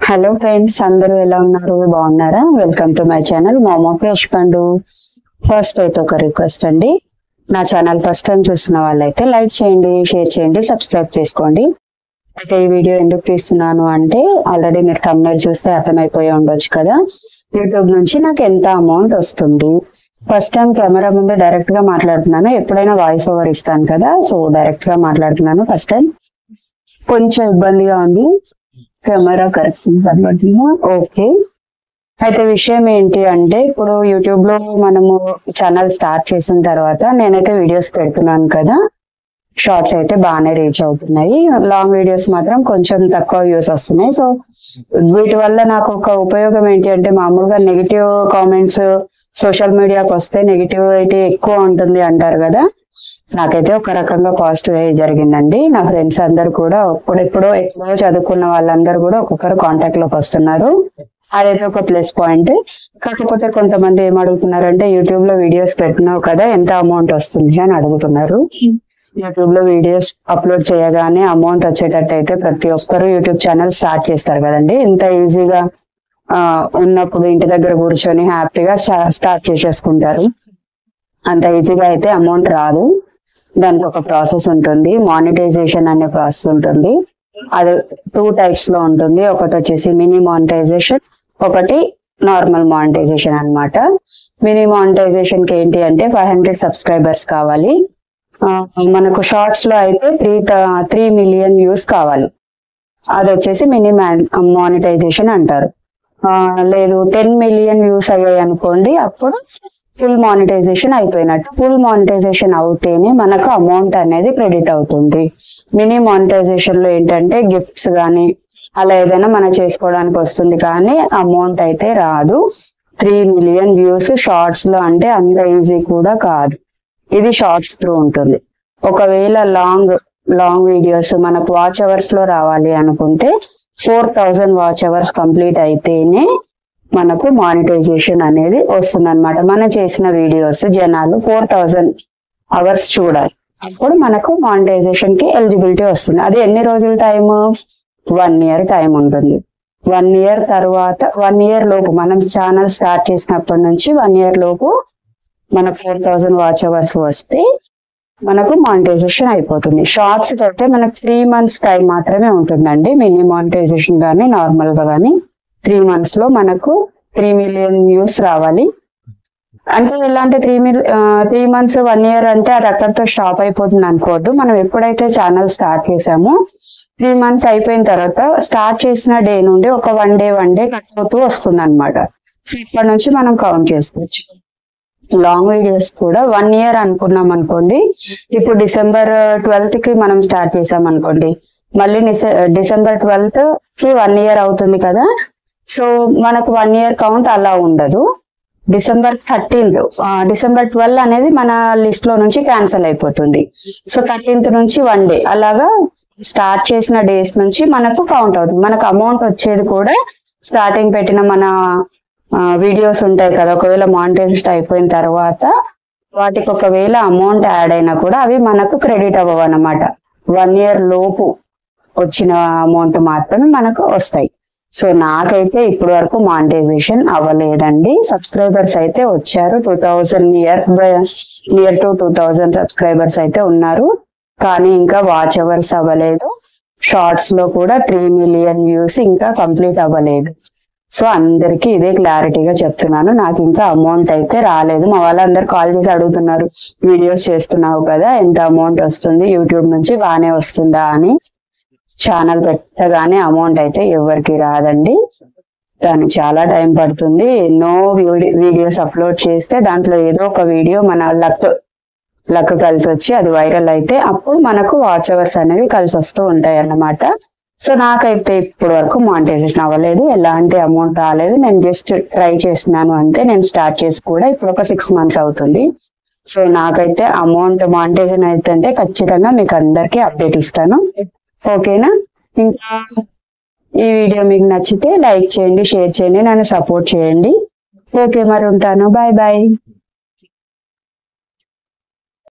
Hello friends, అందరూ ఎలా ఉన్నారు? బాగున్నారా? Welcome to my channel momo fish Pandu. First అయితే ఒక రిక్వెస్ట్ అండి, నా ఛానల్ ఫస్ట్ టైం చూస్తున్న వాళ్ళైతే లైక్ చేయండి, షేర్ చేయండి, సబ్స్క్రైబ్ చేసుకోండి. అయితే ఈ వీడియో ఎందుకు తీస్తున్నాను అంటే, ఆల్రెడీ మీరు thumbnail చూస్తే అర్థమైపోయి ఉండొచ్చు కదా, యూట్యూబ్ నుంచి నాకు ఎంత అమౌంట్ వస్తుంది. ఫస్ట్ టైం కెమెరా ముందు డైరెక్ట్ గా మాట్లాడుతున్నాను, ఎప్పుడైనా వాయిస్ ఓవర్ ఇస్తాను కదా, సో డైరెక్ట్ గా మాట్లాడుతున్నాను. ఫస్ట్ టైం కొంచెం ఇబ్బందిగా ఉంది, కెమెరా కరెక్ట్ కనబడుతుందా? ఓకే. అయితే విషయం ఏంటి అంటే, ఇప్పుడు యూట్యూబ్ లో మనము ఛానల్ స్టార్ట్ చేసిన తర్వాత నేనైతే వీడియోస్ పెడుతున్నాను కదా, షార్ట్స్ అయితే బాగానే రీచ్ అవుతున్నాయి, లాంగ్ వీడియోస్ మాత్రం కొంచెం తక్కువ వ్యూస్ వస్తున్నాయి. సో వీటి వల్ల నాకు ఒక ఉపయోగం ఏంటి అంటే, మామూలుగా నెగిటివ్ కామెంట్స్ సోషల్ మీడియాకి వస్తే నెగిటివిటీ ఎక్కువ ఉంటుంది అంటారు కదా, నాకైతే ఒక రకంగా పాజిటివ్ అయ్యి జరిగిందండి. నా ఫ్రెండ్స్ అందరు కూడా ఎప్పుడో చదువుకున్న వాళ్ళందరూ కూడా ఒక్కొక్కరు కాంటాక్ట్ లోకి వస్తున్నారు, అదైతే ఒక ప్లస్ పాయింట్. కాకపోతే కొంతమంది ఏం అడుగుతున్నారు అంటే, యూట్యూబ్ లో వీడియోస్ పెట్టినావు కదా, ఎంత అమౌంట్ వస్తుంది అని అడుగుతున్నారు. యూట్యూబ్ లో వీడియోస్ అప్లోడ్ చేయగానే అమౌంట్ వచ్చేటట్టు అయితే ప్రతి ఒక్కరు యూట్యూబ్ ఛానల్ స్టార్ట్ చేస్తారు కదండి. ఇంత ఈజీగా ఉన్నప్పుడు ఇంటి దగ్గర కూర్చొని హ్యాపీగా స్టార్ట్ చేసేసుకుంటారు. అంత ఈజీగా అయితే అమౌంట్ రాదు, దానికి ఒక ప్రాసెస్ ఉంటుంది, మానిటైజేషన్ అనే ప్రాసెస్ ఉంటుంది. అది 2 types లో ఉంటుంది. ఒకటి వచ్చేసి మినీ మానిటైజేషన్, ఒకటి నార్మల్ మానిటైజేషన్ అన్నమాట. మినీ మానిటైజేషన్ కి ఏంటి అంటే 500 సబ్స్క్రైబర్స్ కావాలి. మనకు షార్ట్స్ లో అయితే 3 million వ్యూస్ కావాలి, అది వచ్చేసి మినీ మానిటైజేషన్ అంటారు. లేదు 10 million వ్యూస్ అయ్యాయి అనుకోండి, అప్పుడు ఫుల్ మానిటైజేషన్ అయిపోయినట్టు. ఫుల్ మానిటైజేషన్ అవుతేనే మనకు అమౌంట్ అనేది క్రెడిట్ అవుతుంది. మినీ మానిటైజేషన్ లో ఏంటంటే గిఫ్ట్స్ కానీ అలా ఏదైనా మనం చేసుకోవడానికి వస్తుంది, కానీ అమౌంట్ అయితే రాదు. 3 million వ్యూస్ షార్ట్స్ లో అంటే అంత ఈజీ కూడా కాదు. ఇది షార్ట్స్ త్రూ ఉంటుంది. ఒకవేళ లాంగ్ వీడియోస్ మనకు వాచ్ అవర్స్ లో రావాలి అనుకుంటే 4000 వాచ్ అవర్స్ కంప్లీట్ అయితేనే మనకు మానిటైజేషన్ అనేది వస్తుంది అనమాట. మనం చేసిన వీడియోస్ జనాలు 4000 అవర్స్ చూడాలి, అప్పుడు మనకు మానిటైజేషన్ కి ఎలిజిబిలిటీ వస్తుంది. అది ఎన్ని రోజుల టైం? 1 year టైం ఉంటుంది. 1 year తర్వాత 1 year లోపు, మనం ఛానల్ స్టార్ట్ చేసినప్పటి నుంచి 1 year లోపు మనకు 4000 వాచ్ అవర్స్ వస్తే మనకు మానిటైజేషన్ అయిపోతుంది. షార్ట్స్ అయితే మనకు 3 months టైం మాత్రమే ఉంటుందండి. మినీ మానిటైజేషన్ కానీ నార్మల్ గా కానీ 3 months లో మనకు 3 million వ్యూస్ రావాలి. అంటే ఇలాంటి 3 months 1 year అంటే అది అక్కడితో స్టాప్ అయిపోతుంది అనుకోవద్దు. మనం ఎప్పుడైతే ఛానల్ స్టార్ట్ చేసామో 3 months అయిపోయిన తర్వాత స్టార్ట్ చేసిన డే నుండి ఒక 1 day కట్ అవుతూ వస్తుంది అనమాట. సో ఇప్పటి నుంచి మనం కౌంట్ చేసుకోవచ్చు. లాంగ్ వీడియోస్ కూడా 1 year అనుకున్నాం అనుకోండి, ఇప్పుడు December 12th కి మనం స్టార్ట్ చేసాం అనుకోండి, మళ్ళీ December 12th కి 1 year అవుతుంది కదా. సో మనకు 1 year కౌంట్ అలా ఉండదు. December 13th, December 12 అనేది మన లిస్ట్ లో నుంచి క్యాన్సిల్ అయిపోతుంది. సో 13th నుంచి 1 day అలాగా స్టార్ట్ చేసిన డేస్ నుంచి మనకు కౌంట్ అవుతుంది. మనకు అమౌంట్ వచ్చేది కూడా స్టార్టింగ్ పెట్టిన మన వీడియోస్ ఉంటాయి కదా, ఒకవేళ మానిటైజేషన్ అయిపోయిన తర్వాత వాటికి ఒకవేళ అమౌంట్ యాడ్ అయినా కూడా అవి మనకు క్రెడిట్ అవ్వవు అన్నమాట. 1 year లోపు వచ్చిన అమౌంట్ మాత్రమే మనకు వస్తాయి. సో నాకైతే ఇప్పటి వరకు మానిటైజేషన్ అవ్వలేదండి. సబ్స్క్రైబర్స్ అయితే వచ్చారు, 2000 నియర్ టు 2000 సబ్స్క్రైబర్స్ అయితే ఉన్నారు, కానీ ఇంకా వాచ్ అవర్స్ అవ్వలేదు. షార్ట్స్ లో కూడా 3 million వ్యూస్ ఇంకా కంప్లీట్ అవ్వలేదు. సో అందరికి ఇదే క్లారిటీగా చెప్తున్నాను, నాకు ఇంకా అమౌంట్ అయితే రాలేదు. మా వాళ్ళందరూ కాల్ చేసి అడుగుతున్నారు, వీడియోస్ చేస్తున్నావు కదా, ఎంత అమౌంట్ వస్తుంది యూట్యూబ్ నుంచి, బాగానే వస్తుందా అని. ఛానల్ పెట్టగానే అమౌంట్ అయితే ఎవరికి రాదండి, దానికి చాలా టైం పడుతుంది. ఎన్నో వీడియోస్ అప్లోడ్ చేస్తే దాంట్లో ఏదో ఒక వీడియో మన లక్ కలిసి వచ్చి అది వైరల్ అయితే అప్పుడు మనకు వాచ్ అవర్స్ అనేవి కలిసి వస్తూ ఉంటాయి అన్నమాట. సో నాకైతే ఇప్పటి వరకు మానిటైజేషన్ అవ్వలేదు, ఎలాంటి అమౌంట్ రాలేదు. నేను జస్ట్ ట్రై చేస్తున్నాను అంతే. నేను స్టార్ట్ చేసి కూడా ఇప్పుడు ఒక 6 months అవుతుంది. సో నాకైతే అమౌంట్ మానిటైజేషన్ అయితే ఖచ్చితంగా మీకు అందరికీ అప్డేట్ ఇస్తాను, ఓకేనా? ఇంకా ఈ వీడియో మీకు నచ్చితే లైక్ చేయండి, షేర్ చేయండి, నన్ను సపోర్ట్ చేయండి. ఓకే, మరి ఉంటాను. Bye bye.